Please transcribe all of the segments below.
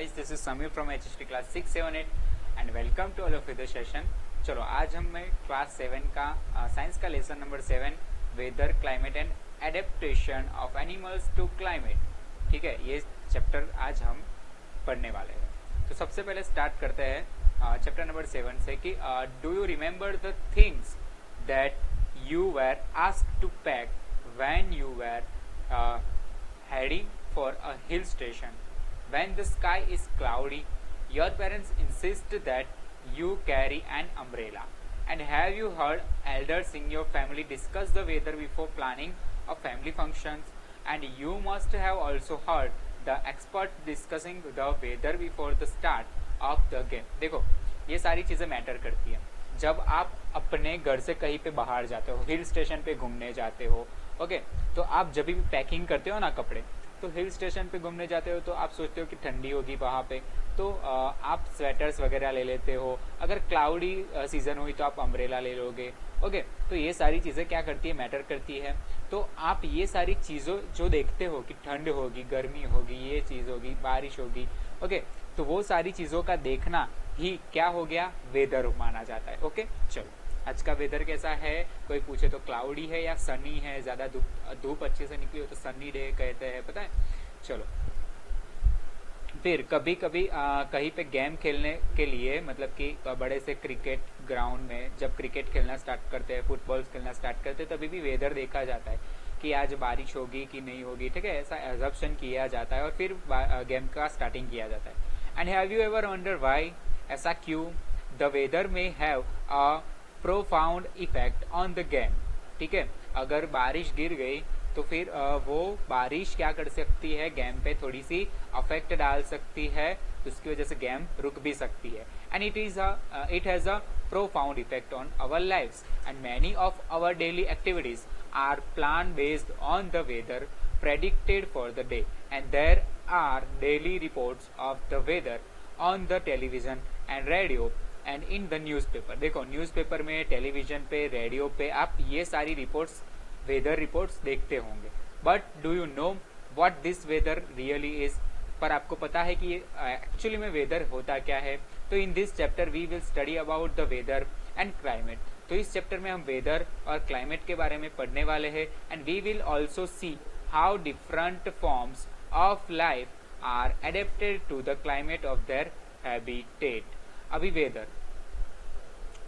guys, this is Samir from HST class 678 and welcome to all of you the session. चलो आज हमें class 7 का science का lesson number 7 weather climate and adaptation of animals to climate, ठीक है, ये chapter आज हम पढ़ने वाले हैं। तो सबसे पहले स्टार्ट करते हैं चैप्टर नंबर 7 से कि do you remember the things that you were asked to pack when you were heading for a hill station. When the sky is cloudy, your parents insist that you carry an umbrella. And have you heard elders in your family discuss the weather before planning of family functions? And you must have also heard the experts discussing the weather before the start of the game. देखो, ये सारी चीज़ें matter करती हैं जब आप अपने घर से कहीं पे बाहर जाते हो, हिल स्टेशन पे घूमने जाते हो, ओके तो आप जब भी पैकिंग करते हो ना कपड़े, तो हिल स्टेशन पे घूमने जाते हो तो आप सोचते हो कि ठंडी होगी वहाँ पे, तो आप स्वेटर्स वगैरह ले लेते हो। अगर क्लाउडी सीजन हुई तो आप अम्ब्रेला ले लोगे, ओके तो ये सारी चीज़ें क्या करती है, मैटर करती है। तो आप ये सारी चीज़ों जो देखते हो कि ठंड होगी, गर्मी होगी, ये चीज़ होगी, बारिश होगी, ओके तो वो सारी चीज़ों का देखना ही क्या हो गया, वेदर माना जाता है। ओके चलो, आज का वेदर कैसा है, कोई पूछे तो क्लाउडी है या सनी है, ज़्यादा धूप अच्छे से निकली हो तो सनी डे कहते हैं, पता है। चलो फिर कभी कभी कहीं पे गेम खेलने के लिए, मतलब कि बड़े से क्रिकेट ग्राउंड में जब क्रिकेट खेलना स्टार्ट करते हैं, फुटबॉल खेलना स्टार्ट करते हैं, तभी भी वेदर देखा जाता है कि आज बारिश होगी कि नहीं होगी, ठीक है, ऐसा एजम्पशन किया जाता है और फिर गेम का स्टार्टिंग किया जाता है। And have you ever wonder why, ऐसा क्यों, द वेदर में have a profound effect on the game, ठीक है। अगर बारिश गिर गई तो फिर वो बारिश क्या कर सकती है, गेम पे थोड़ी सी अफेक्ट डाल सकती है, उसकी वजह से गेम रुक भी सकती है। And it has a profound effect on our lives and many of our daily activities are plan based on the weather predicted for the day, and there are daily reports of the weather on the television and radio and in the newspaper. देखो newspaper में, television पे, radio पे आप ये सारी reports, weather reports देखते होंगे। But do you know what this weather really is, पर आपको पता है कि एक्चुअली में वेदर होता क्या है। तो in this chapter we will study about the weather and climate. तो इस चैप्टर में हम वेदर और क्लाइमेट के बारे में पढ़ने वाले हैं। And we will also see how different forms of life are adapted to the climate of their habitat. अभी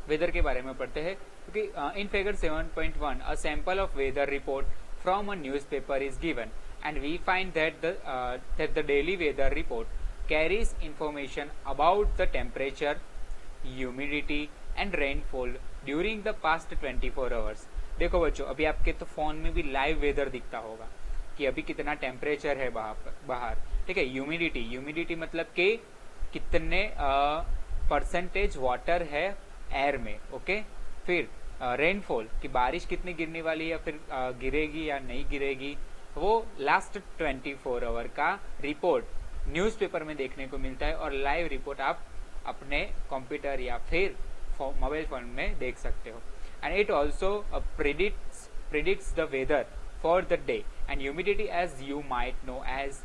वेदर के बारे में पढ़ते हैं, क्योंकि in figure 7.1 a sample of weather report from a newspaper is given and we find that the daily weather report carries information about the temperature, humidity and rainfall during the past 24 hours. देखो बच्चों, अभी आपके तो phone में भी live weather दिखता होगा कि अभी कितना टेम्परेचर है बाहर, ठीक है। ह्यूमिडिटी मतलब कि कितने परसेंटेज वाटर है एयर में, ओके। फिर रेनफॉल कि बारिश कितनी गिरने वाली है या फिर गिरेगी या नहीं गिरेगी, वो लास्ट 24 आवर का रिपोर्ट न्यूज़पेपर में देखने को मिलता है और लाइव रिपोर्ट आप अपने कंप्यूटर या फिर मोबाइल फोन में देख सकते हो। And it also predicts the weather for the day and humidity as you might know as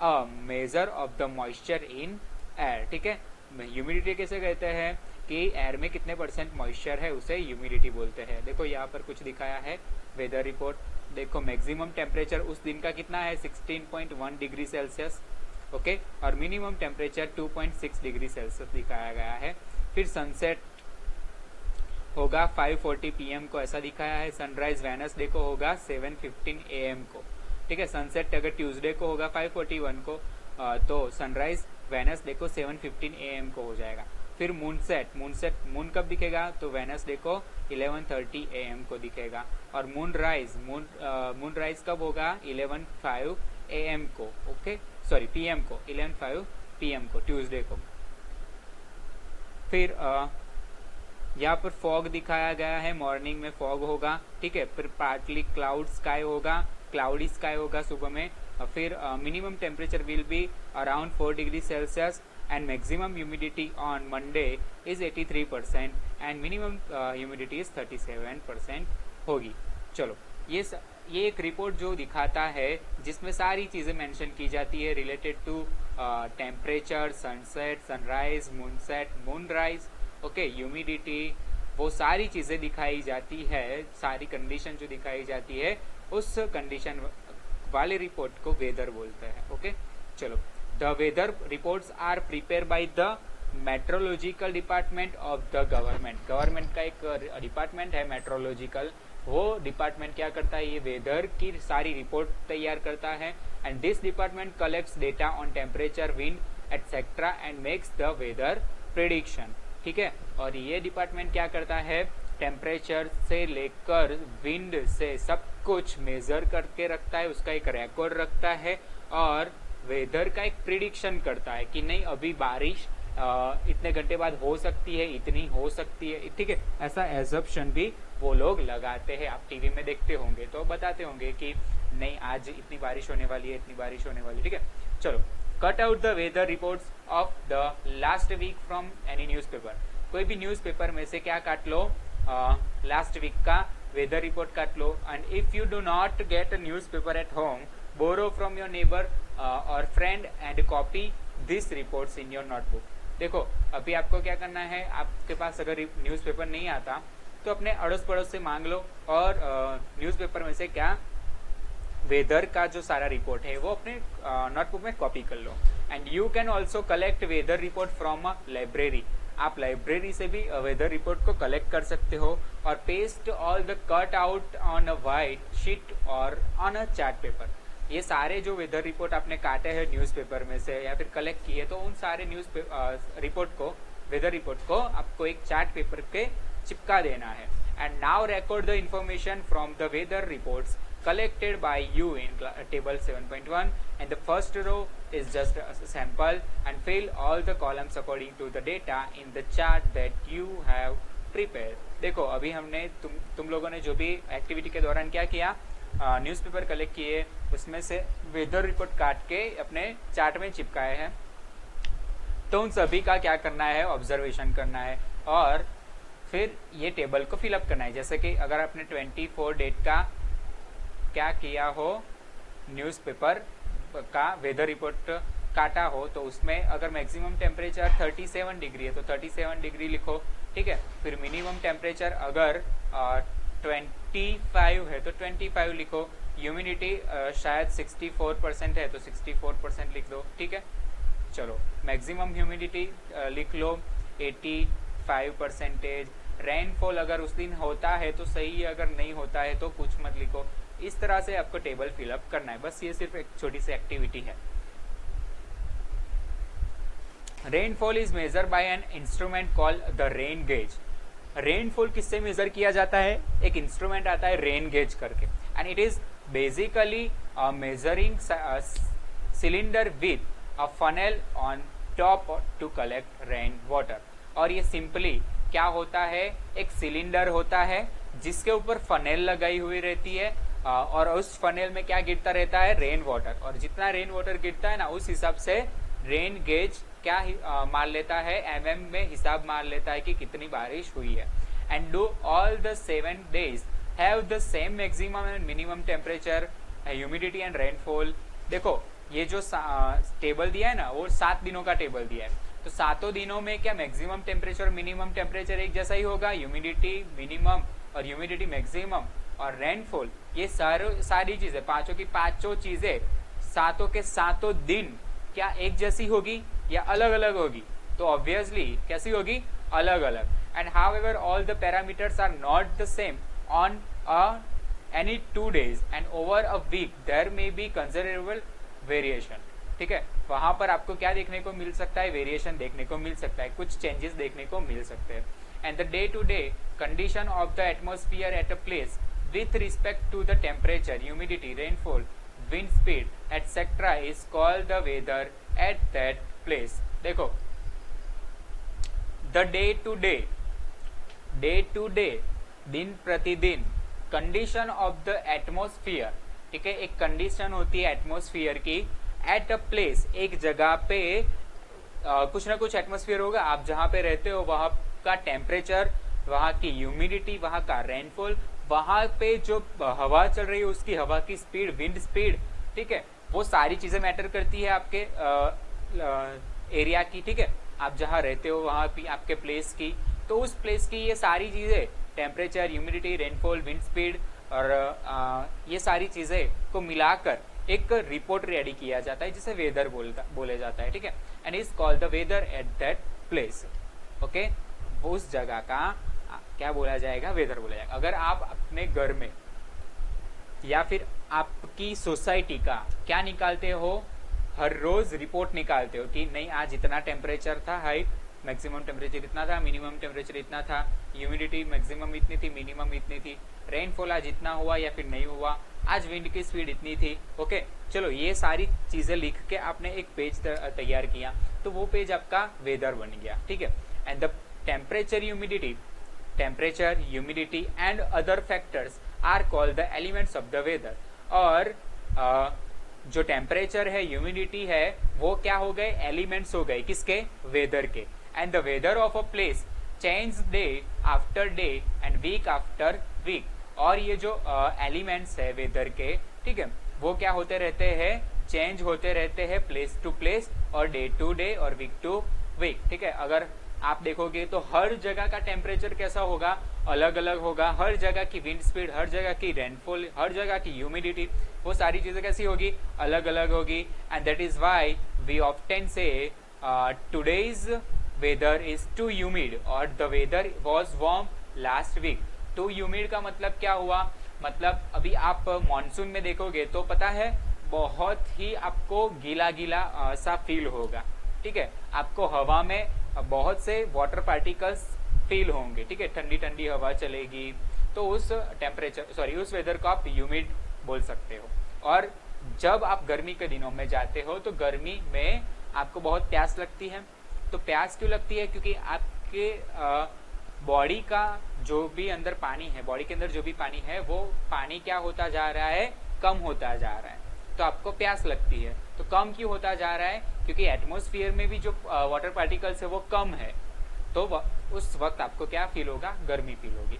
a measure of the moisture in air, ठीक है। ह्यूमिडिटी कैसे कहते हैं कि एयर में कितने परसेंट मॉइस्चर है, उसे ह्यूमिडिटी बोलते हैं। देखो यहाँ पर कुछ दिखाया है वेदर रिपोर्ट, देखो मैक्सिमम टेम्परेचर उस दिन का कितना है 16.1 डिग्री सेल्सियस, ओके, और मिनिमम टेम्परेचर 2.6 डिग्री सेल्सियस दिखाया गया है। फिर सनसेट होगा 5:40 PM को, ऐसा दिखाया है। सनराइज वेनस डे को होगा 7:15 AM को, ठीक है। सनसेट अगर ट्यूसडे को होगा 5:41 को, तो सनराइज वेनस डे को 7:15 AM को हो जाएगा। फिर मून कब दिखेगा, तो वेनस डे को 11:30 AM को दिखेगा। और मून राइज कब होगा 11:05 AM को, ओके सॉरी PM को, 11:05 PM को, ट्यूसडे को। फिर यहाँ पर फॉग दिखाया गया है, मॉर्निंग में फॉग होगा, ठीक है। फिर पार्टली क्लाउड स्काई होगा, क्लाउडी स्काई होगा सुबह में। फिर minimum temperature will be around 4 degree Celsius and maximum humidity on Monday is 83% and minimum humidity is 37% होगी। चलो ये एक रिपोर्ट जो दिखाता है जिसमें सारी चीज़ें मेंशन की जाती है related to temperature, sunset, sunrise, moonset, moonrise, okay, humidity, वो सारी चीज़ें दिखाई जाती है, सारी कंडीशन जो दिखाई जाती है उस कंडीशन वाले रिपोर्ट को वेदर बोलते हैं। ओके, चलो, the weather reports are prepare by the meteorological department of the government. Government का एक डिपार्टमेंट है मेट्रोलॉजिकल, वो डिपार्टमेंट क्या करता है, ये वेदर की सारी रिपोर्ट तैयार करता है। And this department collects data on temperature, wind etcetera and makes the weather prediction. ठीक है, और ये डिपार्टमेंट क्या करता है, टेम्परेचर से लेकर विंड से सब कुछ मेजर करके रखता है, उसका एक रिकॉर्ड रखता है और वेदर का एक प्रिडिक्शन करता है कि नहीं अभी बारिश इतने घंटे बाद हो सकती है, इतनी हो सकती है। ठीक है, ऐसा एजप्शन भी वो लोग लगाते हैं। आप टीवी में देखते होंगे तो बताते होंगे कि नहीं आज इतनी बारिश होने वाली है, इतनी बारिश होने वाली है। ठीक है, चलो, cut out the weather reports of the last week from any newspaper. कोई भी न्यूज़पेपर में से क्या काट लो, लास्ट वीक का वेदर रिपोर्ट काट लो। And if you do not get a newspaper at home, borrow from your neighbour और friend and copy this reports in your notebook. देखो, अभी आपको क्या करना है, आपके पास अगर न्यूज़पेपर नहीं आता तो अपने अड़ोस पड़ोस से मांग लो और न्यूज़पेपर में से क्या वेदर का जो सारा रिपोर्ट है वो अपने नोटबुक में कॉपी कर लो। And you can also collect weather report from a library. आप लाइब्रेरी से भी वेदर रिपोर्ट को कलेक्ट कर सकते हो और paste all the cut out on a white sheet और ऑन अ चार्ट पेपर। ये सारे जो वेदर रिपोर्ट आपने काटे हैं न्यूज़पेपर में से या फिर कलेक्ट किए, तो उन सारे रिपोर्ट को, वेदर रिपोर्ट को आपको एक चार्ट पेपर पे चिपका देना है। And now record the information from the weather reports collected by you in table 7.1 and the first row is just a sample and fill all the columns according to the data in the chart that you have prepared। देखो, अभी हमने तुम लोगों ने जो भी activity के दौरान क्या किया, न्यूज़पेपर कलेक्ट किए, उसमें से वेदर रिपोर्ट काट के अपने चार्ट में चिपकाए हैं। तो उन सभी का क्या करना है, ऑब्जर्वेशन करना है और फिर ये टेबल को फिलअप करना है। जैसे कि अगर आपने 24 डेट का क्या किया हो, न्यूज़पेपर का वेदर रिपोर्ट काटा हो, तो उसमें अगर मैक्सिमम टेम्परेचर 37 डिग्री है तो 37 डिग्री लिखो। ठीक है, फिर मिनिमम टेम्परेचर अगर 25 है तो 25 लिखो। ह्यूमिडिटी शायद 64% है तो 64% लिख दो। ठीक है, चलो, मैक्सिमम ह्यूमिडिटी लिख लो 85%। रेनफॉल अगर उस दिन होता है तो सही है, अगर नहीं होता है तो कुछ मत लिखो। इस तरह से आपको टेबल फिलअप करना है। बस ये सिर्फ एक छोटी सी एक्टिविटी है। Rainfall is measure by an instrument called the rain gauge. Rainfall किससे मेजर किया जाता है, एक इंस्ट्रूमेंट आता है रेन गेज करके, and it is basically measuring cylinder with a funnel on top to collect rain water. और ये सिंपली क्या होता है, एक सिलेंडर होता है जिसके ऊपर फनेल लगाई हुई रहती है और उस फनेल में क्या गिरता रहता है, रेन वाटर। और जितना रेन वाटर गिरता है ना, उस हिसाब से रेन गेज क्या मार लेता है, mm में हिसाब मार लेता है कि कितनी बारिश हुई है। And do all the 7 days have the same maximum and minimum temperature, humidity and rainfall. देखो, ये जो टेबल दिया है ना, वो 7 दिनों का टेबल दिया है। तो 7 दिनों में क्या मैक्सिमम टेम्परेचर और मिनिमम टेम्परेचर एक जैसा ही होगा, ह्यूमिडिटी मिनिमम और ह्यूमिडिटी मैक्सिमम और रेनफॉल, ये सारी चीजें, पांचों की पांचों चीजें 7 के 7 दिन क्या एक जैसी होगी या अलग अलग होगी, तो ऑब्वियसली कैसी होगी, अलग अलग। And however all the parameters are not the same on any 2 days and over a week there may be considerable variation. ठीक है, वहां पर आपको क्या देखने को मिल सकता है, वेरिएशन देखने को मिल सकता है, कुछ चेंजेस देखने को मिल सकते हैं। And the day to day condition of the atmosphere at a place with respect to the temperature, humidity, rainfall, wind speed, etc. is called the weather at that place। देखो, the day to day, दिन प्रतिदिन, condition of the atmosphere, ठीक है, एक condition होती है atmosphere की, at a place, एक जगह पे कुछ ना कुछ एटमोस्फियर होगा, आप जहां पे रहते हो वहां का टेम्परेचर, वहां की ह्यूमिडिटी, वहां का रेनफॉल, वहां पे जो हवा चल रही है उसकी हवा की स्पीड, विंड स्पीड, ठीक है, वो सारी चीजें मैटर करती है आपके एरिया की, ठीक है, आप जहाँ रहते हो वहाँ भी आपके प्लेस की, तो उस प्लेस की ये सारी चीज़ें, temperature, humidity, rainfall, wind speed और ये सारी चीज़ें को मिलाकर एक रिपोर्ट रेडी किया जाता है जिसे वेदर बोले जाता है, ठीक है, and is called the weather at that place. Okay, उस जगह का क्या बोला जाएगा, वेदर बोला जाएगा। अगर आप अपने घर में या फिर आपकी सोसाइटी का क्या निकालते हो, हर रोज रिपोर्ट निकालते हो कि नहीं आज इतना टेम्परेचर था, हाई मैक्सिमम टेम्परेचर इतना था, मिनिमम टेम्परेचर इतना था, ह्यूमिडिटी मैक्सिमम इतनी थी, मिनिमम इतनी थी, रेनफॉल आज इतना हुआ या फिर नहीं हुआ, आज विंड की स्पीड इतनी थी। ओके, चलो ये सारी चीजें लिख के आपने एक पेज तैयार किया, तो वो पेज आपका वेदर बन गया, ठीक है। And the temperature, humidity and other factors are called the elements of the weather. और जो टेम्परेचर है, ह्यूमिडिटी है, वो क्या हो गए, एलिमेंट्स हो गए, किसके, वेदर के। And the weather of a place change day after day and week after week. और ये जो एलिमेंट्स है वेदर के, ठीक है, वो क्या होते रहते हैं, चेंज होते रहते हैं प्लेस टू प्लेस और डे टू डे और वीक टू वीक, ठीक है। अगर आप देखोगे तो हर जगह का टेम्परेचर कैसा होगा, अलग अलग होगा, हर जगह की विंड स्पीड, हर जगह की रेनफॉल, हर जगह की ह्यूमिडिटी, वो सारी चीजें कैसी होगी, अलग अलग होगी। And that is why we often say today's weather is too humid और the weather was warm last week. Too humid का मतलब क्या हुआ, मतलब अभी आप मॉनसून में देखोगे तो पता है बहुत ही आपको गीला गीला सा फील होगा, ठीक है, आपको हवा में बहुत से वाटर पार्टिकल्स फील होंगे, ठीक है, ठंडी ठंडी हवा चलेगी, तो उस उस वेदर को आप ह्यूमिड बोल सकते हो। और जब आप गर्मी के दिनों में जाते हो तो गर्मी में आपको बहुत प्यास लगती है। तो प्यास क्यों लगती है, क्योंकि आपके बॉडी का जो भी अंदर पानी है, बॉडी के अंदर जो भी पानी है, वो पानी क्या होता जा रहा है, कम होता जा रहा है, तो आपको प्यास लगती है। तो कम क्यों होता जा रहा है, क्योंकि एटमॉस्फेयर में भी जो वाटर पार्टिकल्स है वो कम है, तो उस वक्त आपको क्या फील होगा, गर्मी फील होगी।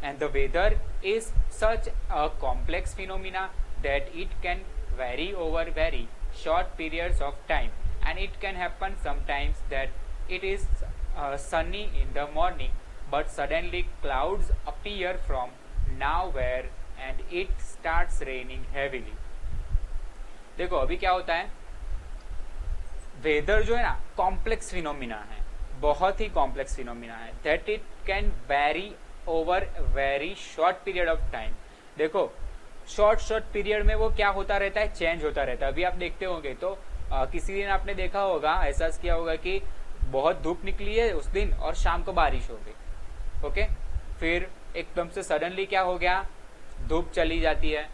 And the weather is such a complex phenomena that it can vary over very short periods of time and it can happen sometimes that it is sunny in the morning but suddenly clouds appear from nowhere and it starts raining heavily। देखो अभी क्या होता है, weather जो है ना complex phenomena है, बहुत ही कॉम्प्लेक्स फिनोमिना है, that it can vary over very short period of time. देखो शॉर्ट पीरियड में वो क्या होता रहता है, चेंज होता रहता है। अभी आप देखते होंगे तो किसी दिन आपने देखा होगा, एहसास किया होगा कि बहुत धूप निकली है उस दिन और शाम को बारिश हो गई, ओके, फिर एकदम से सडनली क्या हो गया, धूप चली जाती है,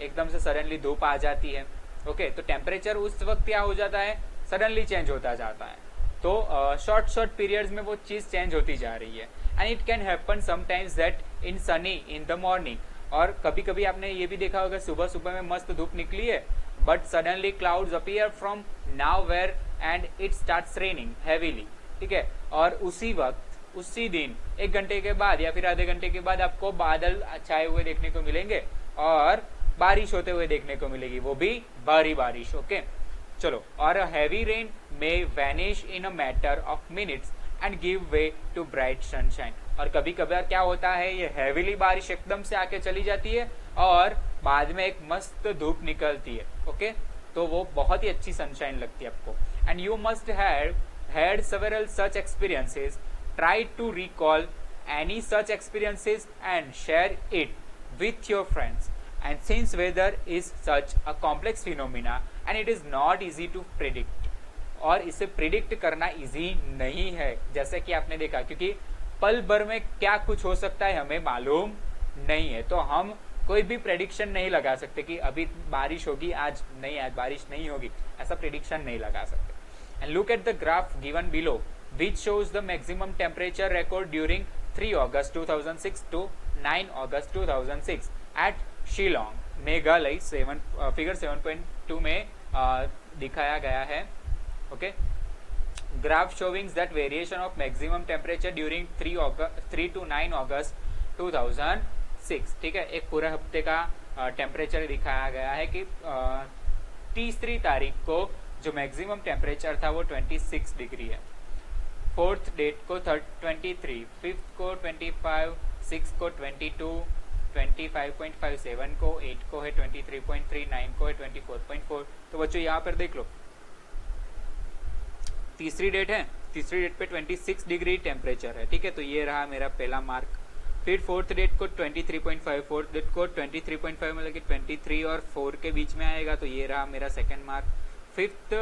एकदम से सडनली धूप आ जाती है, ओके, तो टेम्परेचर उस वक्त क्या हो जाता है, सडनली चेंज होता जाता है। तो शॉर्ट पीरियड्स में वो चीज चेंज होती जा रही है। And it can happen sometimes that in Sunny in the morning, और कभी कभी आपने ये भी देखा होगा सुबह सुबह में मस्त धूप निकली है but suddenly clouds appear from nowhere and it starts raining heavily, ठीक है, और उसी वक्त उसी दिन 1 घंटे के बाद या फिर आधे घंटे के बाद आपको बादल छाए हुए देखने को मिलेंगे और बारिश होते हुए देखने को मिलेगी, वो भी भारी बारिश, ओके। चलो, और heavy rain may vanish in a matter of minutes and give way to bright sunshine. और कभी कभार क्या होता है, ये हैवीली बारिश एकदम से आके चली जाती है और बाद में एक मस्त धूप निकलती है, ओके, तो वो बहुत ही अच्छी सनशाइन लगती है आपको। And you must have had several such experiences, try to recall any such experiences and share it with your friends. And since weather is such a complex phenomena and it is not easy to predict, और इसे predict करना easy नहीं है, जैसे कि आपने देखा, क्योंकि पल भर में क्या कुछ हो सकता है हमें मालूम नहीं है, तो हम कोई भी प्रेडिक्शन नहीं लगा सकते कि अभी बारिश होगी, आज बारिश नहीं होगी, ऐसा प्रेडिक्शन नहीं लगा सकते। And look at the graph given below which shows the maximum temperature record during 3 August 2006 to 9 August 2006 at Shillong, Meghalaya. Figure 7.2 में दिखाया गया है, ओके। Graph showing that variation of maximum temperature during 3 to 9 August 2006, ठीक है, एक पूरे हफ्ते का टेम्परेचर दिखाया गया है कि 30 तारीख को जो मैक्सिमम टेम्परेचर था वो 26 डिग्री है। फोर्थ डेट को 23, फिफ्थ को 25, सिक्स को 22, 25.57 को, 8 को है 23.3, 9 को है 24.4। तो बच्चों यहाँ पर देख लो, तीसरी डेट है, तीसरी डेट पे 26 डिग्री टेम्परेचर है, ठीक है, तो ये रहा मेरा पहला मार्क। फिर फोर्थ डेट को 23.5, फोर्थ डेट को 23.5 मतलब कि 23 और 4 के बीच में आएगा, तो ये रहा मेरा सेकेंड मार्क। फिफ्थ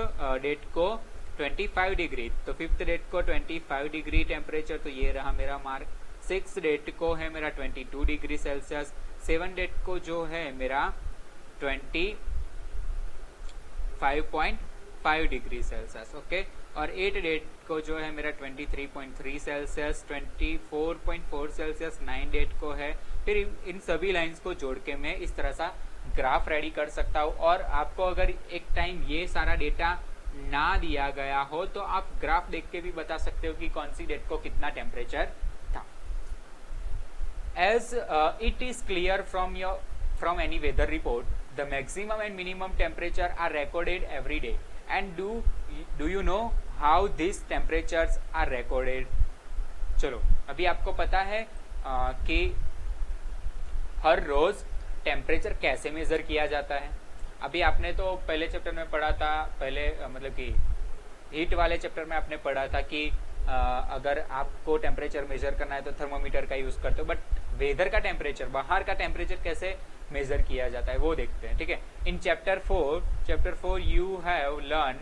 डेट को 25 डिग्री, तो फिफ्थ डेट को 25 डिग्री टेम्परेचर, तो ये रहा मेरा मार्क। सिक्स डेट को है मेरा 22 डिग्री सेल्सियस। सेवन डेट को जो है मेरा 25.5 डिग्री सेल्सियस, ओके। और 8 डेट को जो है मेरा 23.3 सेल्सियस, 24.4 सेल्सियस 9 डेट को है। फिर इन सभी लाइंस को जोड़ के मैं इस तरह सा ग्राफ रेडी कर सकता हूँ। और आपको अगर एक टाइम ये सारा डेटा ना दिया गया हो तो आप ग्राफ देख के भी बता सकते हो कि कौन सी डेट को कितना टेम्परेचर था। As it is clear from any weather report, the maximum and minimum temperature are recorded every day. And do you know how this temperatures are recorded? चलो, अभी आपको पता है कि हर रोज टेम्परेचर कैसे मेजर किया जाता है। अभी आपने तो पहले चैप्टर में पढ़ा था, पहले मतलब कि हीट वाले चैप्टर में आपने पढ़ा था कि अगर आपको टेम्परेचर मेजर करना है तो थर्मोमीटर का यूज करते हो, बट वेदर का टेम्परेचर, बाहर का टेम्परेचर कैसे मेजर किया जाता है वो देखते हैं, ठीक है। In chapter 4 you have learn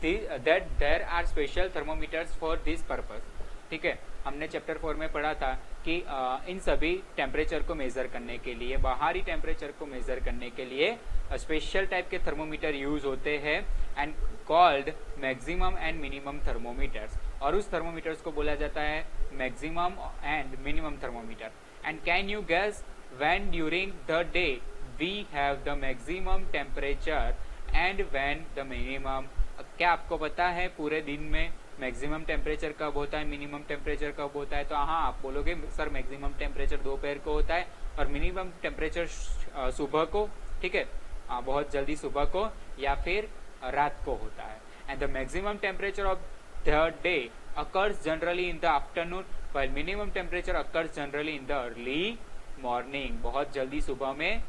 that there are special thermometers for this purpose, ठीक है। हमने चैप्टर 4 में पढ़ा था कि इन सभी टेम्परेचर को मेजर करने के लिए, बाहरी टेम्परेचर को मेजर करने के लिए स्पेशल टाइप के थर्मोमीटर यूज होते हैं and called maximum and minimum thermometers. और उस थर्मोमीटर्स को बोला जाता है maximum and minimum thermometer. And can you guess when during the day we have the maximum temperature and when the minimum? क्या आपको पता है पूरे दिन में मैक्सिमम टेम्परेचर कब होता है, मिनिमम टेम्परेचर कब होता है? तो हाँ, आप बोलोगे सर मैक्सिमम टेम्परेचर दोपहर को होता है और मिनिमम टेम्परेचर सुबह को, ठीक है, बहुत जल्दी सुबह को या फिर रात को होता है। And the maximum temperature of the day occurs generally in the afternoon while minimum temperature occurs generally in the early morning. बहुत जल्दी सुबह में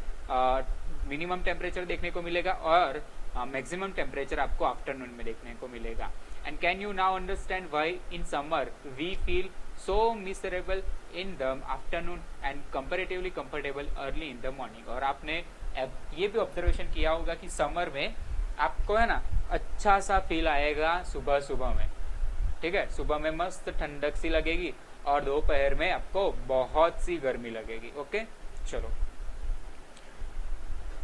मिनिमम टेम्परेचर देखने को मिलेगा और मैक्सिमम टेम्परेचर आपको आफ्टरनून में देखने को मिलेगा। And can you now understand why in summer we feel so miserable in the afternoon and comparatively comfortable early in the morning? और आपने ये भी ऑब्जर्वेशन किया होगा कि समर में आपको है ना अच्छा सा फील आएगा सुबह सुबह में, ठीक है, सुबह में मस्त ठंडक सी लगेगी और दोपहर में आपको बहुत सी गर्मी लगेगी, ओके। चलो,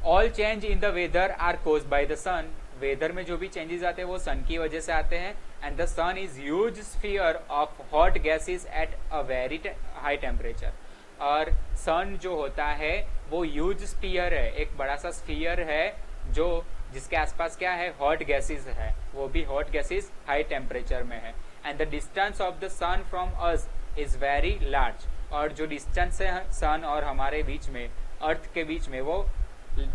all change in the weather are caused by the sun. Weather में जो भी चेंजेस आते हैं वो सन की वजह से आते हैं। And the sun is huge sphere of hot gases at a very high temperature. और सन जो होता है वो ह्यूज स्फीयर है, एक बड़ा सा स्फीयर है जो जिसके आसपास क्या है, हॉट गैसेस है, वो भी हॉट गैसेस हाई टेम्परेचर में है। And the distance of the sun from us is very large. और जो डिस्टेंस है सन और हमारे बीच में, अर्थ के बीच में, वो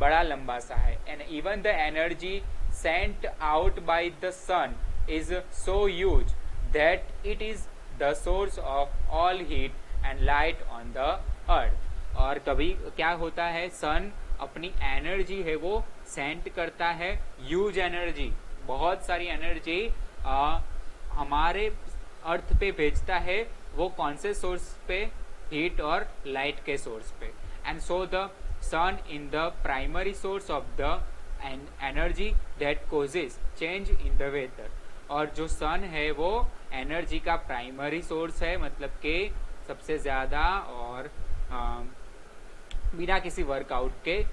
बड़ा लंबा सा है। And even the energy sent out by the sun is so huge that it is the source of all heat and light on the earth। और कभी क्या होता है, सन अपनी एनर्जी है वो सेंड करता है, ह्यूज एनर्जी, बहुत सारी एनर्जी हमारे अर्थ पे भेजता है। वो कौन से सोर्स पे? हीट और लाइट के सोर्स पे। And so the sun in the primary source of the energy that causes change in the weather. और जो सन है वो एनर्जी का प्राइमरी सोर्स है, मतलब कि सबसे ज़्यादा और बिना किसी वर्कआउट के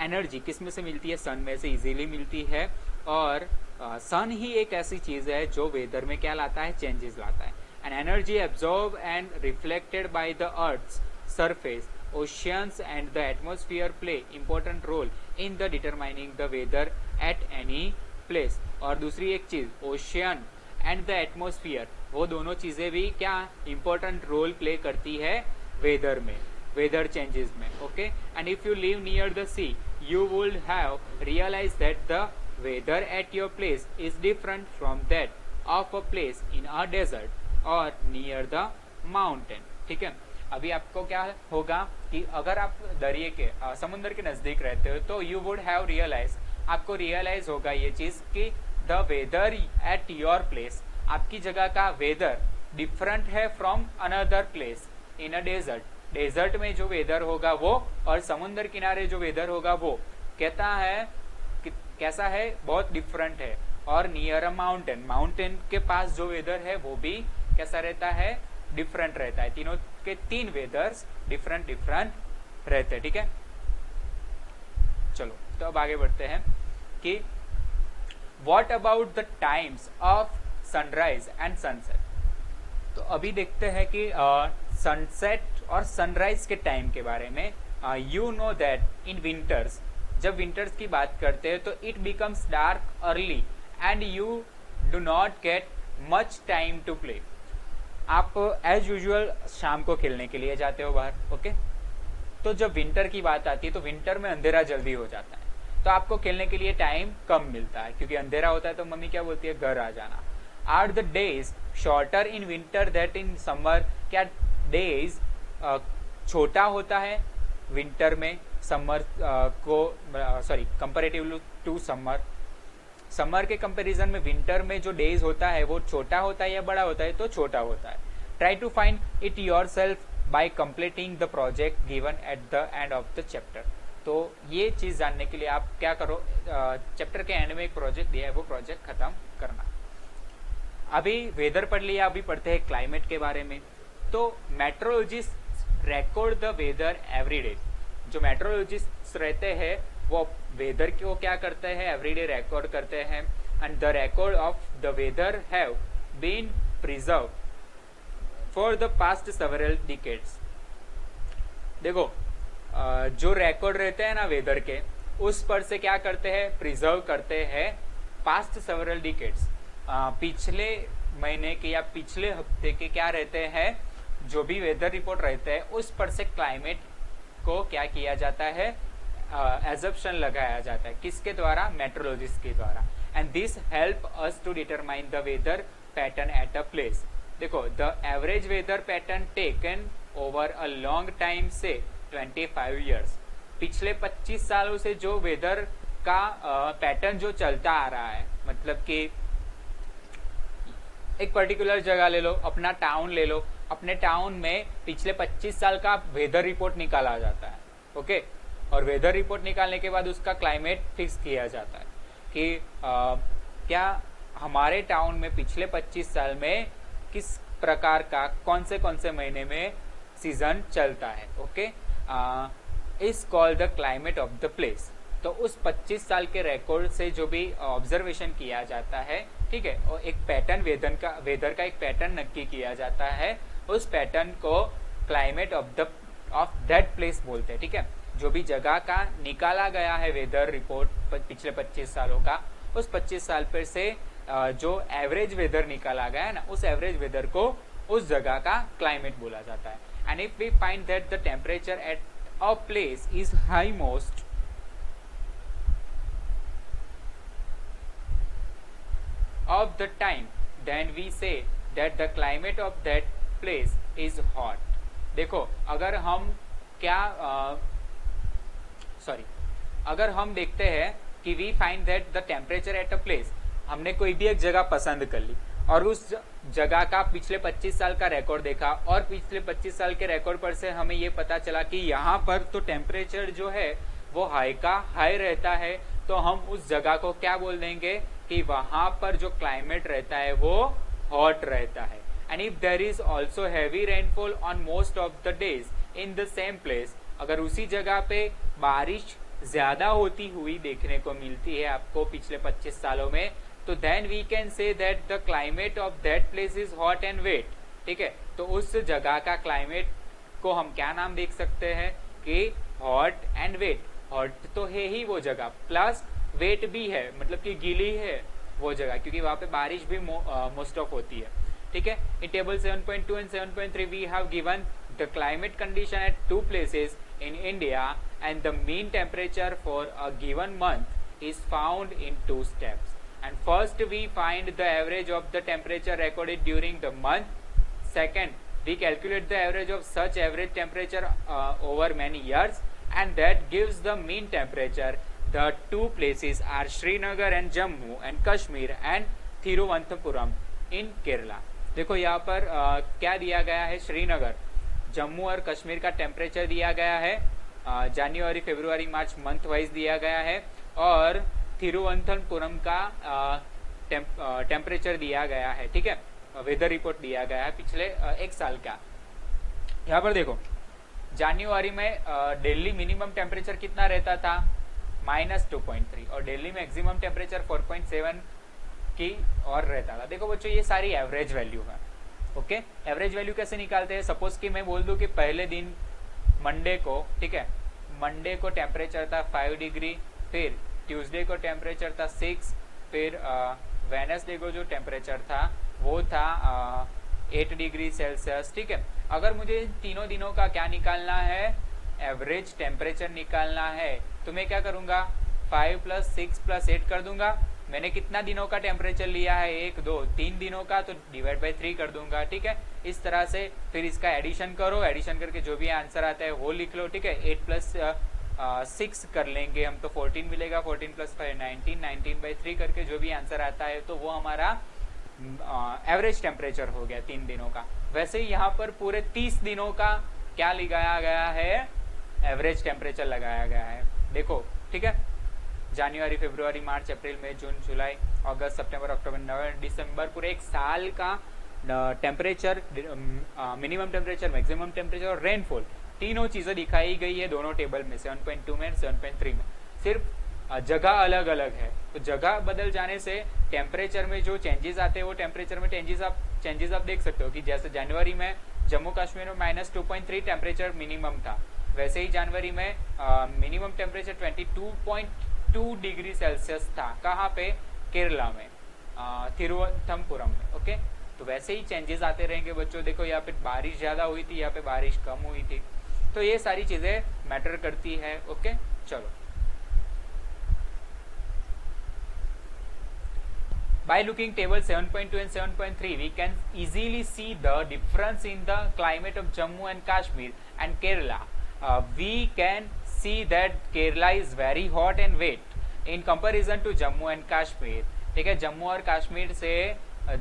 एनर्जी किस में से मिलती है? सन में से इजीली मिलती है। और सन ही एक ऐसी चीज़ है जो वेदर में क्या लाता है? चेंजेस लाता है। And energy absorb and reflected by the earth's surface, oceans and the atmosphere play important role in the determining the weather at any place। और दूसरी एक चीज, ओशियन एंड द एटमोस्फियर, वो दोनों चीजें भी क्या इंपॉर्टेंट रोल प्ले करती है वेदर में, वेदर चेंजेस में, okay. And if you live near the sea you would have realise that the weather at your place is different from that of a place in a desert और near the mountain. ठीक है, अभी आपको क्या होगा कि अगर आप दरिए के समुद्र के नजदीक रहते हो तो यू वुड हैव रियलाइज, आपको रियलाइज होगा ये चीज कि the weather at your place, आपकी जगह का वेदर डिफरेंट है from another place in a desert. Desert में जो वेदर होगा वो और समुद्र किनारे जो वेदर होगा वो कहता है कैसा है, बहुत डिफरेंट है। और नियर अ माउंटेन, माउंटेन के पास जो वेदर है वो भी कैसा रहता है, डिफरेंट रहता है। तीनों के तीन वेदर्स डिफरेंट डिफरेंट रहते हैं। ठीक है, चलो तो अब आगे बढ़ते हैं कि what about the times of sunrise and sunset. तो अभी देखते हैं कि सनसेट और सनराइज के टाइम के बारे में। You know that in winters, जब विंटर्स की बात करते हैं तो it becomes dark early and you do not get much time to play. आप एज यूजुअल शाम को खेलने के लिए जाते हो बाहर, ओके। तो जब विंटर की बात आती है तो विंटर में अंधेरा जल्दी हो जाता है, तो आपको खेलने के लिए टाइम कम मिलता है क्योंकि अंधेरा होता है। तो मम्मी क्या बोलती है, घर आ जाना। Are the days shorter in winter that in summer, क्या डेज छोटा होता है विंटर में summer comparative to summer. Summer के कंपैरिजन में विंटर में जो डेज होता है वो छोटा होता है या बड़ा होता है, तो छोटा होता है। Try to find it yourself by completing the project given at the end of the chapter. तो ये चीज जानने के लिए आप क्या करो, चैप्टर के एंड में एक प्रोजेक्ट दिया है, वो प्रोजेक्ट खत्म करना। अभी वेदर पढ़ लिया, अभी पढ़ते हैं क्लाइमेट के बारे में। तो meteorologist record the weather every day. जो मेट्रोलॉजिस्ट रहते हैं वो वेदर को क्या करते हैं, एवरीडे रिकॉर्ड करते हैं। And the record of the weather have been preserve for the past several decades. देखो जो रिकॉर्ड रहते हैं ना वेदर के, उस पर से क्या करते हैं, प्रिजर्व करते हैं पास्ट सेवरल डिकेड्स। पिछले महीने के या पिछले हफ्ते के क्या रहते हैं, जो भी वेदर रिपोर्ट रहते हैं उस पर से क्लाइमेट को क्या किया जाता है, एजम्पशन लगाया जाता है। किसके द्वारा, मेट्रोलॉजिस्ट के द्वारा। And this help us to determine the weather pattern at a place. देखो the average weather pattern taken over a long time say 25 years. पिछले 25 सालों से जो वेदर का पैटर्न जो चलता आ रहा है, मतलब कि एक पर्टिकुलर जगह ले लो, अपना टाउन ले लो, अपने टाउन में पिछले 25 साल का वेदर रिपोर्ट निकाला जाता है, ओके। और वेदर रिपोर्ट निकालने के बाद उसका क्लाइमेट फिक्स किया जाता है कि क्या हमारे टाउन में पिछले 25 साल में किस प्रकार का कौन से महीने में सीजन चलता है, okay. Is called the climate of the place. तो उस 25 साल के रिकॉर्ड से जो भी ऑब्जर्वेशन किया जाता है, ठीक है, और एक पैटर्न वेदर का एक पैटर्न नक्की किया जाता है, उस पैटर्न को क्लाइमेट ऑफ दैट प्लेस बोलते हैं। ठीक है, जो भी जगह का निकाला गया है वेदर रिपोर्ट पिछले 25 सालों का, उस 25 साल पर से जो एवरेज वेदर निकाला गया है ना, उस एवरेज वेदर को उस जगह का क्लाइमेट बोला जाता है। And if we find that the temperature at a place is high most of the time, then we say that the climate of that place is hot। देखो अगर हम अगर हम देखते हैं कि we find that the temperature at a place, हमने कोई भी एक जगह पसंद कर ली और उस जगह का पिछले 25 साल का रिकॉर्ड देखा और पिछले 25 साल के रिकॉर्ड पर से हमें ये पता चला कि यहाँ पर तो टेम्परेचर जो है वो हाई रहता है, तो हम उस जगह को क्या बोल देंगे कि वहां पर जो क्लाइमेट रहता है वो हॉट रहता है। And if there is also heavy rainfall on most of the days in the same place, अगर उसी जगह पे बारिश ज्यादा होती हुई देखने को मिलती है आपको पिछले 25 सालों में, तो then we can say that the climate of that place is hot and wet. ठीक है, तो उस जगह का क्लाइमेट को हम क्या नाम देख सकते हैं कि हॉट एंड वेट। हॉट तो है ही वो जगह, प्लस वेट भी है, मतलब कि गीली है वो जगह, क्योंकि वहां पे बारिश भी मोस्ट ऑफ होती है। ठीक है, in table 7.2 and 7.3 we have given the climate condition at 2 places in India and the mean temperature for a given month is found in two steps. And first we find the average of the temperature recorded during the month. Second, we calculate the average of such average temperature over many years, and that gives the mean temperature. The two places are Srinagar and Jammu and Kashmir and Thiruvananthapuram in Kerala. देखो यहाँ पर क्या दिया गया है, श्रीनगर, जम्मू और कश्मीर का temperature दिया गया है, जनवरी फरवरी मार्च मंथ वाइज दिया गया है, और थिरुवनंतपुरम का टेम्परेचर दिया गया है, ठीक है, वेदर रिपोर्ट दिया गया है पिछले एक साल का। यहाँ पर देखो जनवरी में दिल्ली मिनिमम टेम्परेचर कितना रहता था, -2.3, और दिल्ली मैक्सिमम टेम्परेचर 4.7 की और रहता था। देखो बच्चों ये सारी एवरेज वैल्यू है। ओके, एवरेज वैल्यू कैसे निकालते हैं, सपोज कि मैं बोल दूं कि पहले दिन मंडे को, ठीक है, मंडे को टेम्परेचर था 5 डिग्री, फिर ट्यूसडे को टेम्परेचर था 6, फिर वेडनेसडे को जो टेम्परेचर था वो था 8 डिग्री सेल्सियस, ठीक है। अगर मुझे तीनों दिनों का क्या निकालना है, एवरेज टेम्परेचर निकालना है, तो मैं क्या करूंगा, 5 + 6 + 8 कर दूंगा। मैंने कितना दिनों का टेम्परेचर लिया है, 1 2 3 दिनों का, तो डिवाइड बाय 3 कर दूंगा, ठीक है। इस तरह से फिर इसका एडिशन करो, एडिशन करके जो भी आंसर आता है वो लिख लो, ठीक है। 8 + 6 कर लेंगे हम तो 14 मिलेगा, 14 + 5 19, 19/3 करके जो भी आंसर आता है तो वो हमारा एवरेज टेम्परेचर हो गया 3 दिनों का। वैसे ही यहाँ पर पूरे 30 दिनों का क्या लगाया गया है, एवरेज टेम्परेचर लगाया गया है। देखो, ठीक है, जनवरी फरवरी मार्च अप्रैल मई जून जुलाई अगस्त सितंबर अक्टूबर नवंबर दिसंबर, पूरे एक साल का temperature, minimum temperature, maximum temperature और रेनफॉल, तीनों चीजें दिखाई गई है दोनों टेबल में, 7.2 में 7.3 में। सिर्फ जगह अलग अलग है, तो जगह बदल जाने से टेम्परेचर में जो चेंजेस आते हैं वो टेम्परेचर में चेंजेस आप देख सकते हो कि जैसे जनवरी में जम्मू कश्मीर में -2.3 टेम्परेचर मिनिमम था, वैसे ही जनवरी में मिनिमम टेम्परेचर 22.2 डिग्री सेल्सियस था। कहाँ पे, केरला में, थिरुवनंतपुरम में। ओके, तो वैसे ही चेंजेस आते रहेंगे बच्चों। देखो यहाँ पे बारिश ज्यादा हुई थी, यहाँ पे बारिश कम हुई थी, तो ये सारी चीजें मैटर करती है। ओके, चलो, by looking table 7.2 and 7.3 we can easily see the difference in the climate of Jammu and Kashmir and Kerala. We can see that Kerala is very hot and wet in comparison to Jammu and Kashmir. ठीक है, जम्मू और कश्मीर से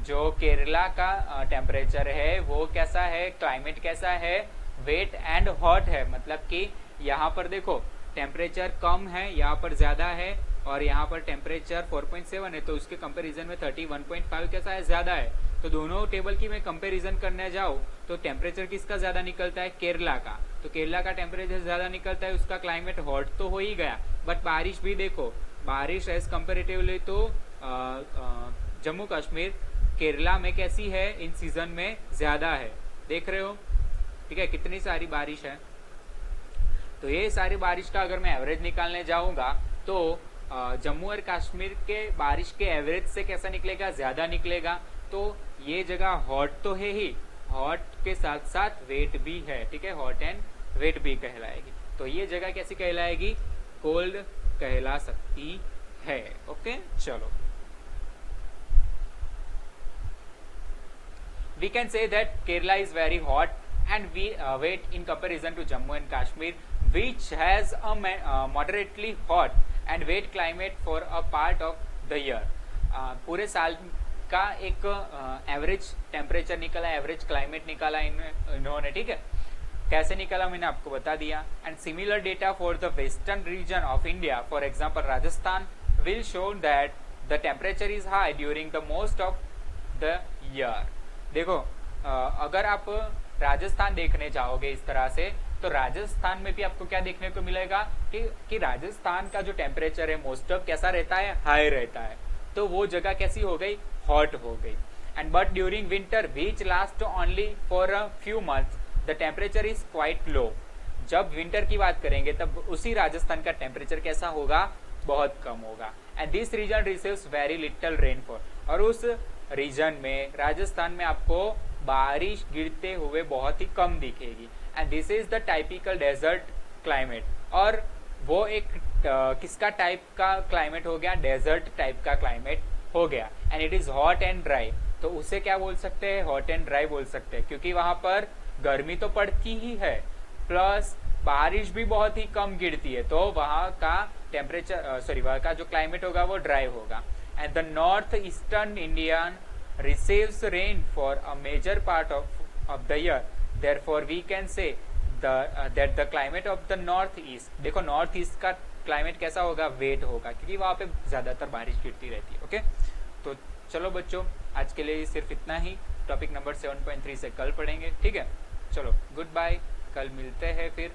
जो केरला का temperature है वो कैसा है, क्लाइमेट कैसा है, वेट एंड हॉट है। मतलब कि यहाँ पर देखो टेम्परेचर कम है, यहाँ पर ज्यादा है, और यहाँ पर टेम्परेचर 4.7 है, तो उसके कंपैरिजन में 31.5 कैसा है, ज्यादा है। तो दोनों टेबल की मैं कंपैरिजन करने जाऊँ तो टेम्परेचर किसका ज्यादा निकलता है, केरला का। तो केरला का टेम्परेचर ज्यादा निकलता है, उसका क्लाइमेट हॉट तो हो ही गया, बट बारिश भी देखो, बारिश एज कंपेरेटिवली तो जम्मू कश्मीर केरला में कैसी है, इन सीजन में ज्यादा है, देख रहे हो, ठीक है, कितनी सारी बारिश है। तो ये सारी बारिश का अगर मैं एवरेज निकालने जाऊंगा तो जम्मू और कश्मीर के बारिश के एवरेज से कैसा निकलेगा, ज्यादा निकलेगा। तो ये जगह हॉट तो है ही, हॉट के साथ साथ वेट भी है, ठीक है, हॉट एंड वेट भी कहलाएगी। तो ये जगह कैसी कहलाएगी, कोल्ड कहला सकती है। ओके, चलो, we can say that Kerala is very hot and we wet in comparison to Jammu and Kashmir, which has a moderately hot and wet climate for a part of the year. पूरे साल का एक average temperature निकाला, average climate निकाला इन्होंने, ठीक है। कैसे निकाला मैंने आपको बता दिया। And similar data for the western region of India, for example Rajasthan, will show that the temperature is high during the most of the year. देखो अगर आप राजस्थान देखने जाओगे इस तरह से, तो राजस्थान में भी आपको क्या देखने को मिलेगा कि राजस्थान का जो टेम्परेचर है मोस्ट ऑफ कैसा रहता है, हाई रहता है। तो वो जगह कैसी हो गई, हॉट हो गई। And but during winter which last only for a few months the temperature is quite low. जब विंटर की बात करेंगे तब उसी राजस्थान का टेम्परेचर कैसा होगा, बहुत कम होगा। And this region receives very little rainfall, और उस रीजन में राजस्थान में आपको बारिश गिरते हुए बहुत ही कम दिखेगी। And this is the typical desert climate, और वो एक किसका टाइप का क्लाइमेट हो गया, डेजर्ट टाइप का क्लाइमेट हो गया, and it is hot and dry, तो उसे क्या बोल सकते हैं, हॉट एंड ड्राई बोल सकते हैं, क्योंकि वहां पर गर्मी तो पड़ती ही है प्लस बारिश भी बहुत ही कम गिरती है, तो वहां का टेम्परेचर वहां का जो क्लाइमेट होगा वो ड्राई होगा. And the north eastern Indian receives rain for a major part of the year, therefore we can say that the climate of the north east, देखो नॉर्थ ईस्ट का क्लाइमेट कैसा होगा, वेट होगा, क्योंकि वहां पे ज्यादातर बारिश गिरती रहती है. ओके, तो चलो बच्चों, आज के लिए सिर्फ इतना ही. टॉपिक नंबर 7.3 से कल पढ़ेंगे, ठीक है. चलो गुड बाय, कल मिलते हैं फिर.